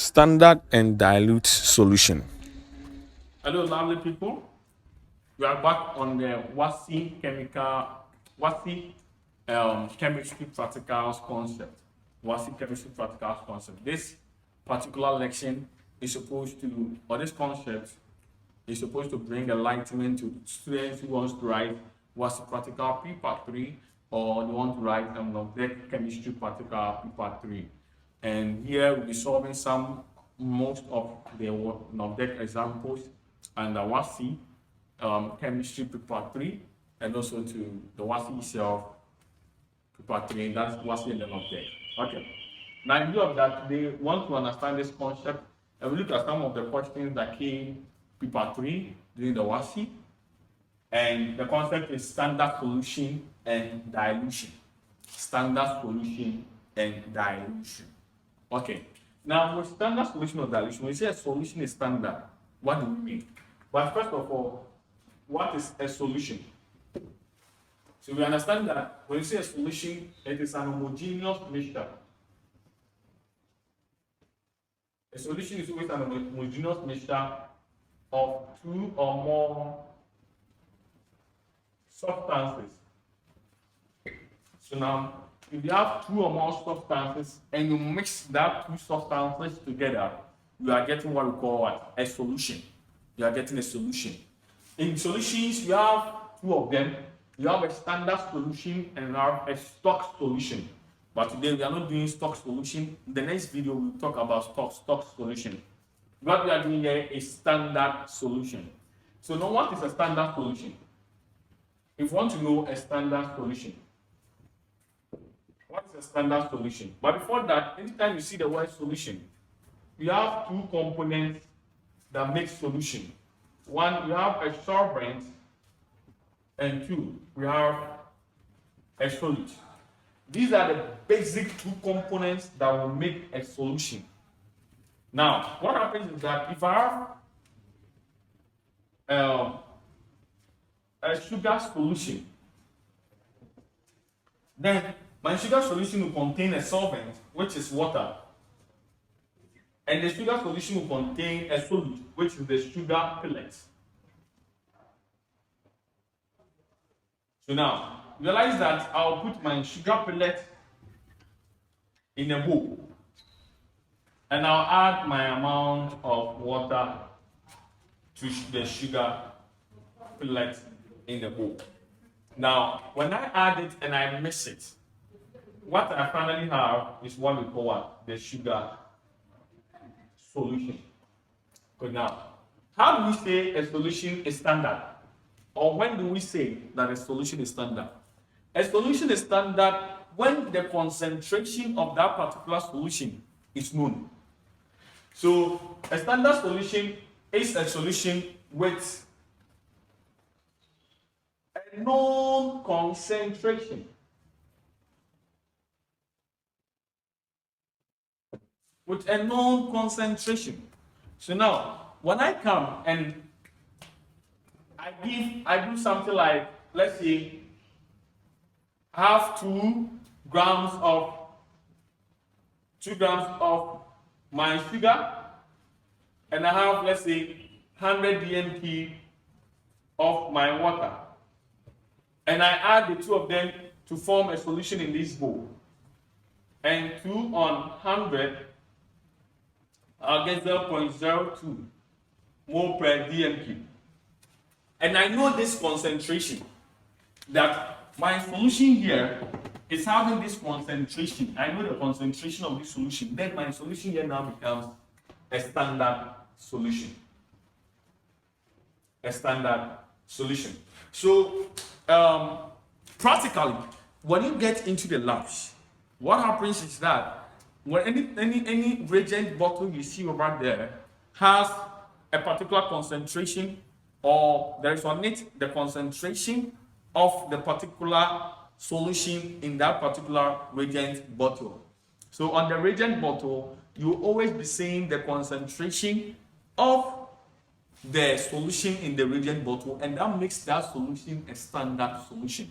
Standard and dilute solution. Hello, lovely people. We are back on the Wassce chemistry practicals concept. Wassce chemistry practicals concept. This particular lection is supposed to, or this concept is supposed to bring enlightenment to students who wants to write Wassce practical P part 3, or they want to write object chemistry practical P part 3. And here we'll be solving most of the object examples and the Wassce chemistry part 3, and also to the Wassce itself part 3, and that's Wassce and an object. Okay. Now in view of that, they want to understand this concept, and we look at some of the questions that came part 3 during the Wassce. And the concept is standard solution and dilution. Standard solution and dilution. Okay. Now, with standard solution or dilution, when you say a solution is standard, what do we mean? But first of all, what is a solution? So we understand that when you say a solution, it is an homogeneous mixture. A solution is always an homogeneous mixture of two or more substances. So now, if you have two or more substances and you mix that two substances together, you are getting what we call what? A solution. You are getting a solution. In solutions, you have two of them. You have a standard solution and you have a stock solution. But today we are not doing stock solution. In the next video, we'll talk about stock solution. What we are doing here is standard solution. So now, what is a standard solution? If you want to know a standard solution, what is a standard solution? But before that, anytime you see the word solution, you have two components that make solution. One, you have a solvent, and two, we have a solid. These are the basic two components that will make a solution. Now, what happens is that if I have a sugar solution, then my sugar solution will contain a solvent, which is water, and the sugar solution will contain a solid, which is the sugar pellet. So now, realize that I'll put my sugar pellet in a bowl, and I'll add my amount of water to the sugar pellet in the bowl. Now, when I add it and I mix it, what I finally have is what we call what? The sugar solution. Good. Now, how do we say a solution is standard? Or when do we say that a solution is standard? A solution is standard when the concentration of that particular solution is known. So, a standard solution is a solution with a known concentration. With a known concentration. So now, when I come and I do something like, let's say, I have 2 grams of my sugar, and I have, let's say, 100 dmp of my water, and I add the two of them to form a solution in this bowl, and 2 on 100, I'll get 0.02 mole per dmp. And I know this concentration, that my solution here is having this concentration. I know the concentration of this solution. Then my solution here now becomes a standard solution. A standard solution. So, practically, when you get into the labs, what happens is that when any reagent bottle you see over there has a particular concentration, or there is on it the concentration of the particular solution in that particular reagent bottle. So on the reagent bottle, you will always be seeing the concentration of the solution in the reagent bottle, and that makes that solution a standard solution.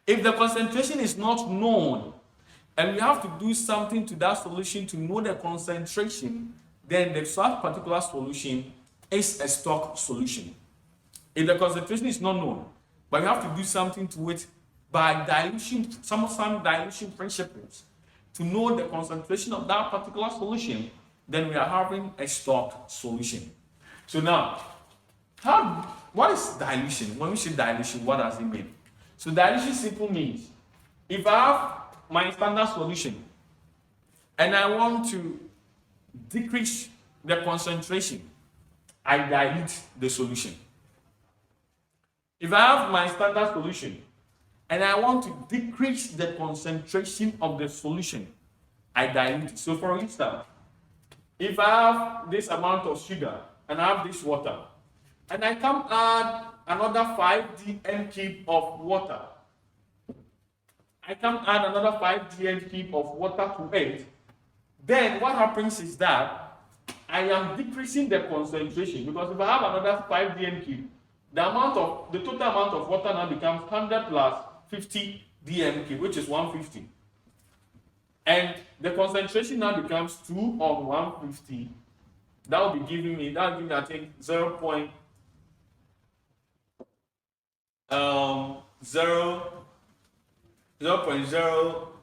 If the concentration is not known, and we have to do something to that solution to know the concentration, then the such particular solution is a stock solution. If the concentration is not known, but we have to do something to it by dilution, some dilution principles to know the concentration of that particular solution, then we are having a stock solution. So now, what is dilution? When we say dilution, what does it mean? So dilution simply means if I have my standard solution and I want to decrease the concentration, I dilute the solution. If I have my standard solution and I want to decrease the concentration of the solution, I dilute it. So for instance, if I have this amount of sugar and I have this water, and I come add another 5 dm cube of water, I come add another 5 dm cube of water to it, then what happens is that I am decreasing the concentration, because if I have another 5 dm cube, the total amount of water now becomes 100 plus 50 dm cube, which is 150. And the concentration now becomes 2 on 150. That will give me, I think, 0.0,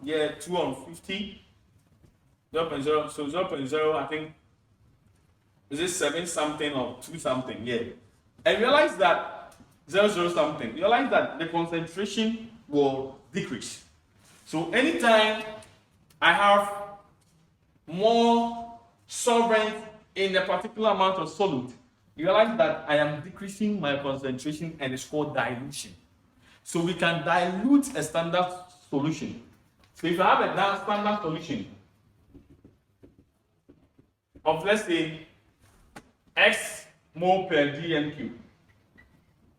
yeah, 2 on 50. 0.0, so 0.0, I think, is it 7 something or 2 something? Yeah. And realize that 0 something, realize that the concentration will decrease. So anytime I have more solvent in a particular amount of solute, you realize that I am decreasing my concentration, and it's called dilution. So we can dilute a standard solution. So if I have a standard solution of, let's say, X mole per dm cube,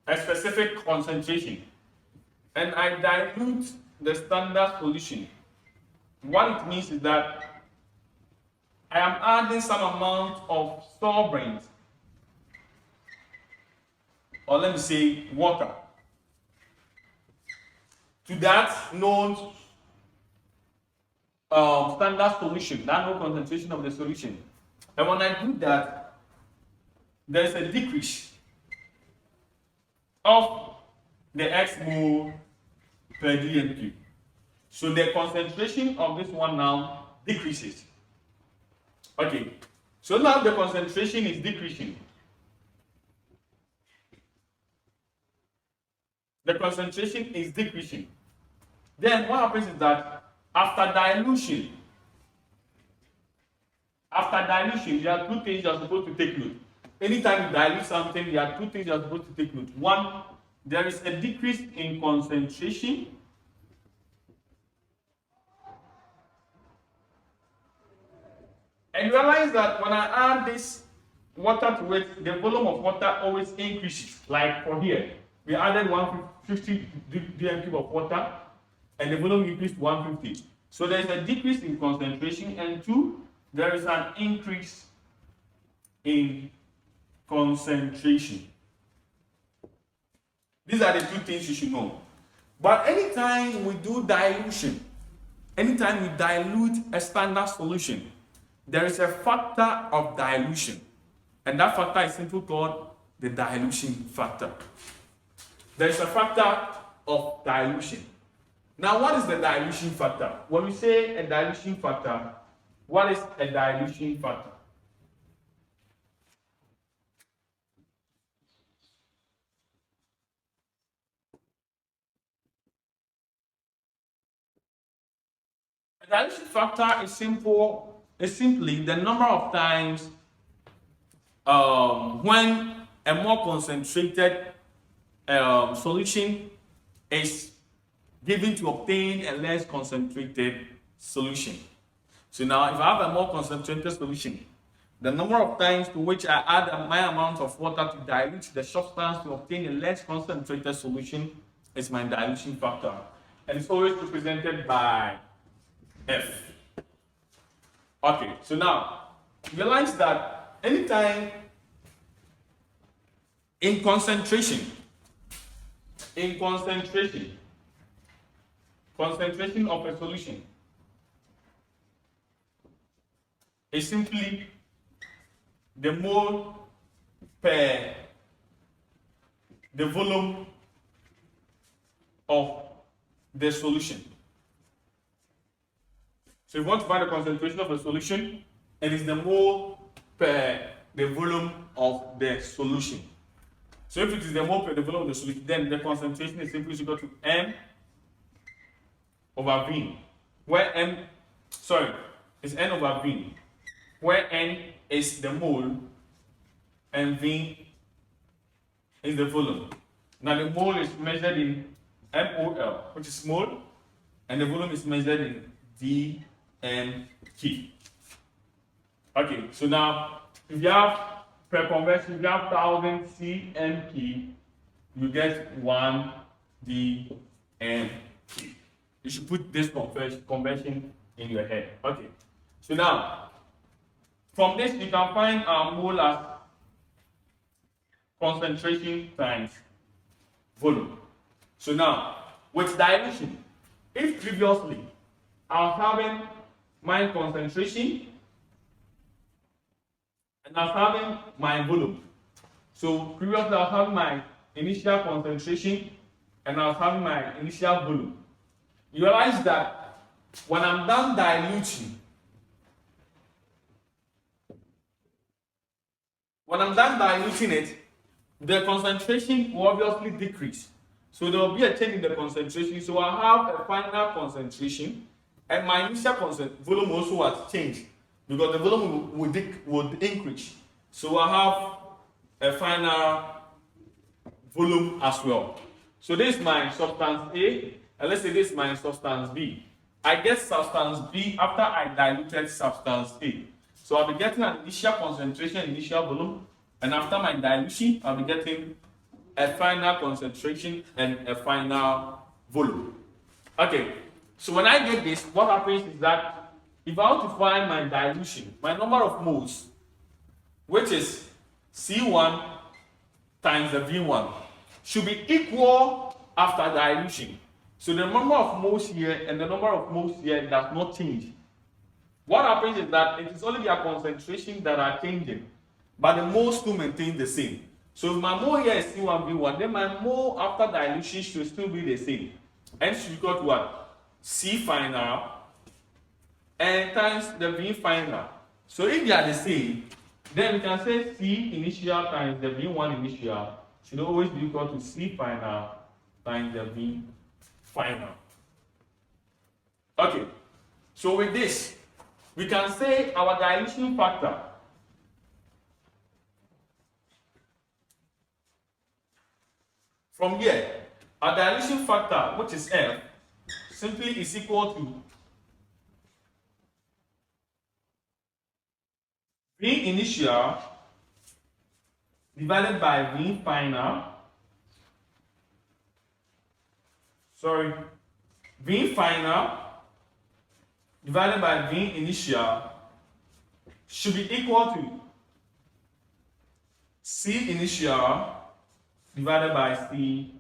a specific concentration, and I dilute the standard solution, what it means is that I am adding some amount of solvent, or let me say water, to that known standard solution, that known concentration of the solution. And when I do that, there is a decrease of the X mole per dm cube. So the concentration of this one now decreases. Okay, so now the concentration is decreasing. The concentration is decreasing. Then what happens is that after dilution, there are 2 things you are supposed to take note. Anytime you dilute something, there are 2 things you are supposed to take note. One, there is a decrease in concentration. And realize that when I add this water to it, the volume of water always increases. Like for here, we added 150 dm cube of water, and the volume increased to 150. So there is a decrease in concentration, and 2, there is an increase in concentration. These are the 2 things you should know. But anytime we do dilution, anytime we dilute a standard solution, there is a factor of dilution, and that factor is simply called the dilution factor. There is a factor of dilution. Now, what is the dilution factor? When we say a dilution factor, what is a dilution factor? A dilution factor is simply the number of times when a more concentrated solution is given to obtain a less concentrated solution. So now, if I have a more concentrated solution, the number of times to which I add my amount of water to dilute the substance to obtain a less concentrated solution is my dilution factor. And it's always represented by F. Okay, so now, realize that anytime in concentration of a solution, is simply the mole per the volume of the solution. So if you want to find the concentration of a solution, it is the mole per the volume of the solution. So if it is the mole per the volume of the solution, then the concentration is simply equal to M over V, where is N over V, where N is the mole and V is the volume. Now the mole is measured in MOL, which is mole, and the volume is measured in dmK. Okay, so now if you have per conversion, if you have 1000 cmK, you get 1 dmK. You should put this conversion in your head. Okay, so now from this you can find our mole as concentration times volume. So now with dilution, if previously I was having my concentration and I was having my volume. So previously I was having my initial concentration and I was having my initial volume. You realize that when I'm done diluting, it, the concentration will obviously decrease. So there will be a change in the concentration. So I have a final concentration, and my initial volume also has changed because the volume would increase. So I have a final volume as well. So this is my substance A, and let's say this is my substance B. I get substance B after I diluted substance A. So I'll be getting an initial concentration, initial volume, and after my dilution, I'll be getting a final concentration and a final volume. Okay, so when I get this, what happens is that if I want to find my dilution, my number of moles, which is C1 times the V1, should be equal after dilution. So the number of moles here and the number of moles here does not change. What happens is that it is only their concentration that are changing, but the moles still maintain the same. So if my mole here is C1V1, then my mole after dilution should still be the same. And should equal to what? C final and times the V final. So if they are the same, then we can say C initial times the V1 initial should always be equal to C final times the V final. Okay, so with this, we can say our dilution factor from here, our dilution factor, which is F, simply is equal to V initial divided by V final. V final divided by V initial should be equal to C initial divided by C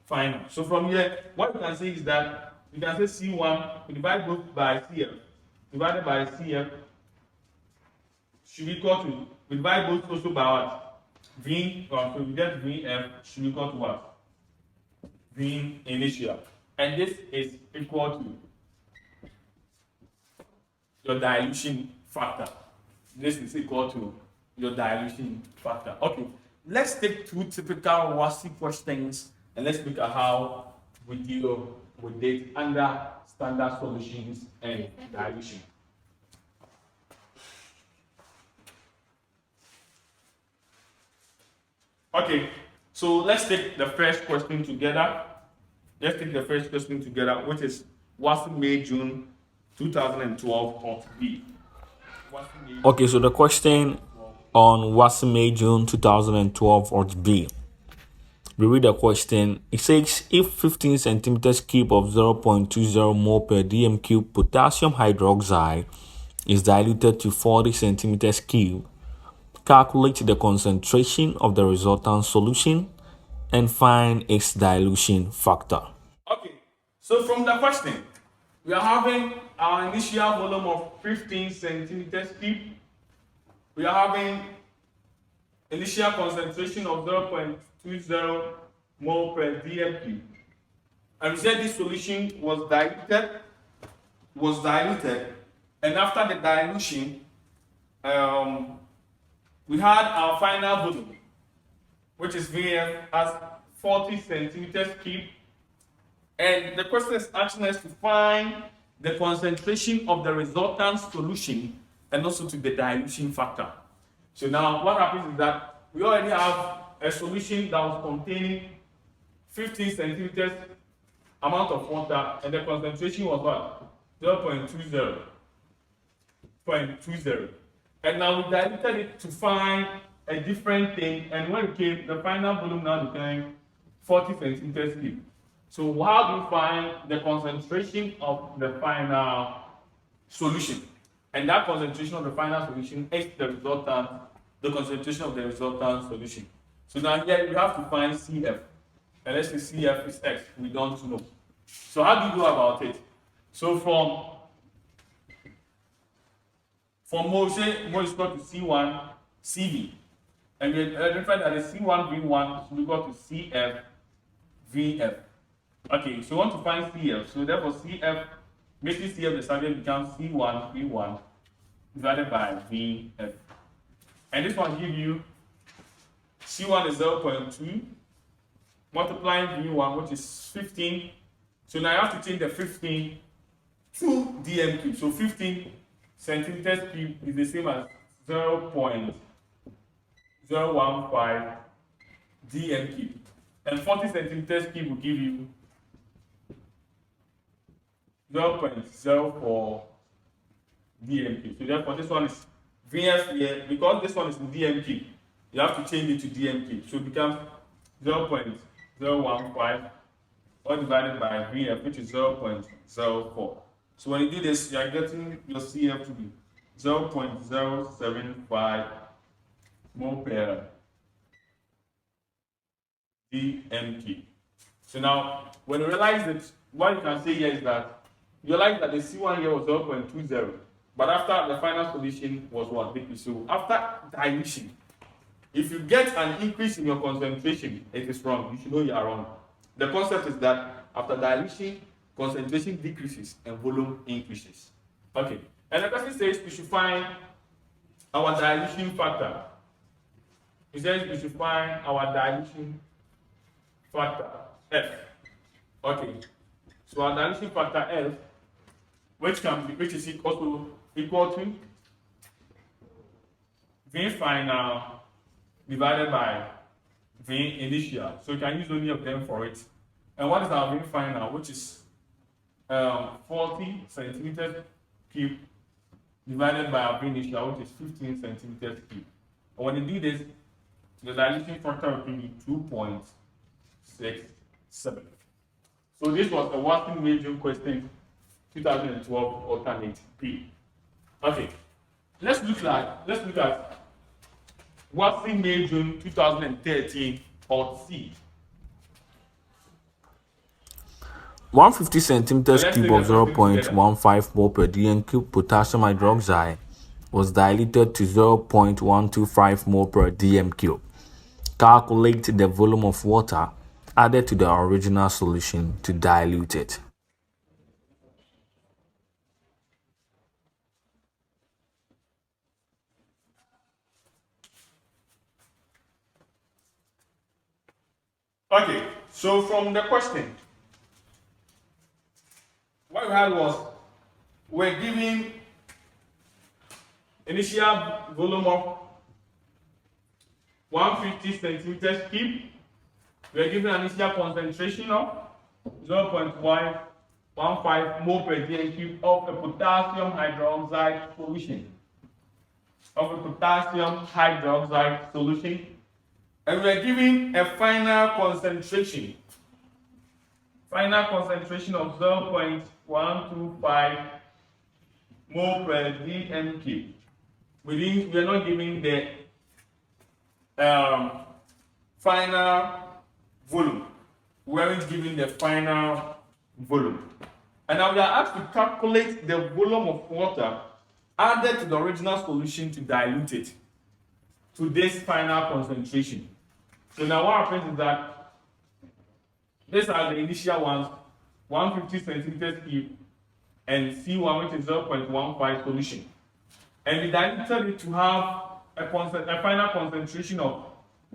final. So from here, what you can say is that you can say C1, we divide both by CF, divided by CF should be equal to, we divide both also by what? V, so we get VF should be equal to what? V initial. And this is equal to your dilution factor. This is equal to your dilution factor. Okay, let's take two typical Wassce questions and let's look at how we deal with it under standard solutions and dilution. Okay, so let's take the first question together. Which is Wassce May June 2012 part B. Okay, so the question on Wassce May June 2012 part B. We read the question. It says if 15 centimeters cube of 0.20 mole per dm cube potassium hydroxide is diluted to 40 centimeters cube, calculate the concentration of the resultant solution and find its dilution factor. Okay, so from the question, we are having our initial volume of 15 centimeters cube, we are having initial concentration of 0.20 mole per dm cube. And we said this solution was diluted, and after the dilution, we had our final volume, which is VF as 40 centimeters cube. And the question is asking us to find the concentration of the resultant solution and also to the dilution factor. So now what happens is that we already have a solution that was containing 15 centimeters amount of water, and the concentration was what? 0.20. And now we diluted it to find a different thing, and when it came, the final volume now became 40 centimeters cube. So how do you find the concentration of the final solution? And that concentration of the final solution is the resultant, the concentration of the resultant solution. So now here we have to find CF. And let's say CF is X. We don't know. So how do you go about it? So from mole, say mole is equal to C1 CV. And we identify that the C1 V1 is equal to CF VF. Okay, so we want to find CF. So therefore CF, making CF the subject becomes C1 V1 divided by VF. And this one gives you C1 is 0.2 multiplying V1, which is 15. So now I have to change the 15 to dm cube. So 15 centimeters cube is the same as 0.015 dm cube. And 40 centimeters cube will give you 0.04 dm cube. So therefore this one is VF here, because this one is in dm cube, you have to change it to dm cube. So it becomes 0.015 all divided by VF, which is 0.04. So when you do this, you are getting your CF to be 0.075 mole per dm3. So now, when you realize it, what you can say here is that you realize that the C1 here was 0.20, but after the final solution was what? So after dilution, if you get an increase in your concentration, it is wrong. You should know you are wrong. The concept is that after dilution, concentration decreases and volume increases. Okay. And the question says we should find our dilution factor. It says we should find our dilution factor F. Okay. So our dilution factor F, which is equal to V final divided by V initial. So you can use only of them for it. And what is our V final, which is 40 centimeters cube divided by our V initial, which is 15 centimeters cube. And when you do this, the dilution factor will be 2.67. So this was a Wassce major question 2012 alternate B. Okay, let's look at Wassce major 2013 alt C. 150 centimeters cube of 0.15 mole per dm cube potassium hydroxide was diluted to 0.125 mole per dm cube. Calculate the volume of water added to the original solution to dilute it. Okay, so from the question, what we had was we're giving initial volume of 150 centimeters cube. We're given an initial concentration of 0.115 mole per dm cube of a potassium hydroxide solution. And we're giving a final concentration of 0.125 mole per dm cube. We're not giving the final volume. We aren't giving the final volume. And now we are asked to calculate the volume of water added to the original solution to dilute it to this final concentration. So now what happens is that these are the initial ones, 150 centimeters cube and C1, which is 0.15 solution. And we diluted it to have a final concentration of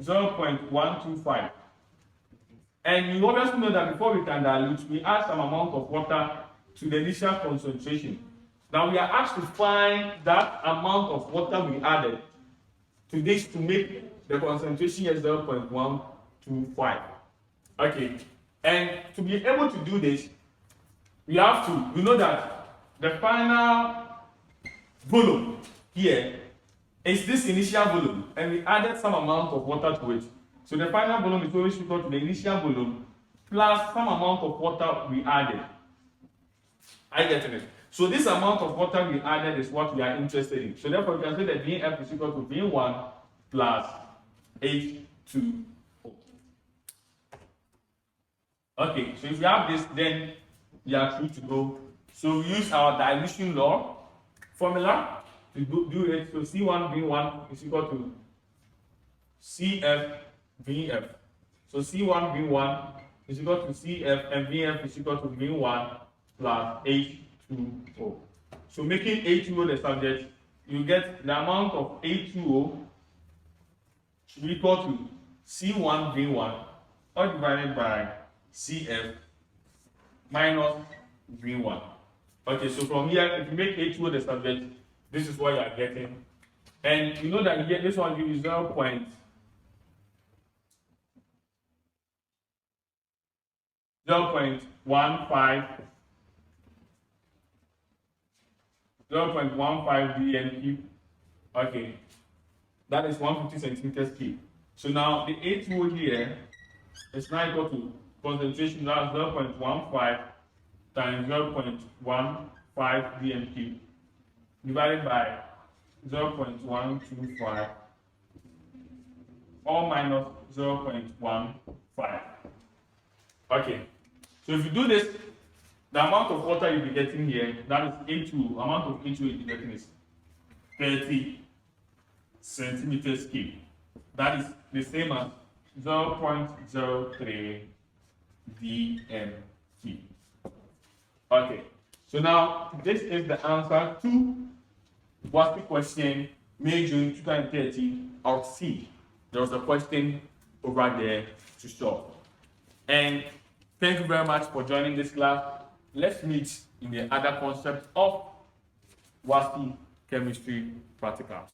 0.125. And you obviously know that before we can dilute, we add some amount of water to the initial concentration. Now we are asked to find that amount of water we added to this to make the concentration here 0.125. Okay, and to be able to do this, we have to, we know that the final volume here is this initial volume, and we added some amount of water to it. So the final volume is always equal to the initial volume plus some amount of water we added. I get it. So this amount of water we added is what we are interested in. So therefore, we can say that Vf is equal to V1 plus H2O. Okay, so if we have this, then we are free to go. So we use our dilution law formula to do it. So C1V1 is equal to CFVF. So C1V1 is equal to CF and VF is equal to V1 plus H2O. So making H2O the subject, you get the amount of H2O should be equal to C1V1 all divided by CF minus V1. Okay, so from here, if you make H2O the subject, this is what you are getting. And you know that here, this one gives you 0.15 dm cube. Okay, that is 150 centimeters cube. So now the H2O here is now equal to concentration, that's 0.15 times 0.15 dm cube divided by 0.125 or minus 0.15. Okay, so if you do this, the amount of water you'll be getting here, that is A2, amount of A2 you'll be getting is 30 centimeters cube. That is the same as 0.03 dm cube. Okay, so now this is the answer to Wassce question May June 2030 out C. There was a question over there to solve. And thank you very much for joining this class. Let's meet in the other concept of Wassce chemistry practicals.